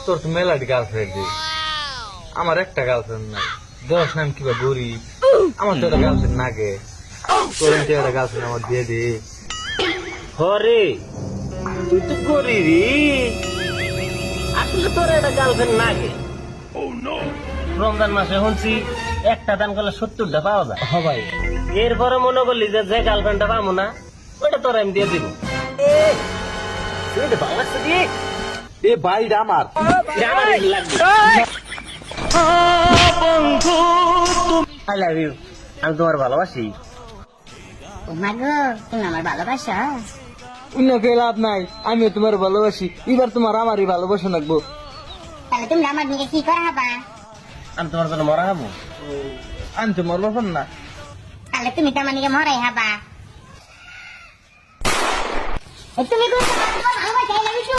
তোর তো মেলাটি গার্লফ্রেন্ড, আমার একটা গার্লফ্রেন্ড নাই। বস নাম কিবা গরিব, আমার তো একটা গার্লফ্রেন্ড নাগে। তোর একটা গার্লফ্রেন্ড আমার দিয়ে দে। হরে তুই তো গরিবি, আসলে তোর একটা গার্লফ্রেন্ড নাগে। রমজান মাসে শুনছি একটা দান করলে 70টা পাওয়া যায়। হ ভাই, এরপরে মনে করলি যে যে গার্লফ্রেন্ডটা পাবো না ওইটা তোর আমি দিয়ে দিব। ভালো লাগছে দিয়ে এ ভাইটা আমার। আমারই লাগবে। আই লাভ ইউ, আমি তোমার ভালোবাসি। ও মা গো, তুমি আমার ভালোবাসা? অন্য কেউ লাভ নাই, আমিও তোমার ভালোবাসি। এবার তোমার আমারই ভালোবাসা লাগবো। তাহলে তুমি আমার দিকে কি করা হবা? আমি তোমার জন্য মরা হবো। আমি তো মরবো না। তাহলে তুমি তো আমার দিকে মরাই হবা। তুমি কোন ভালোবাসা?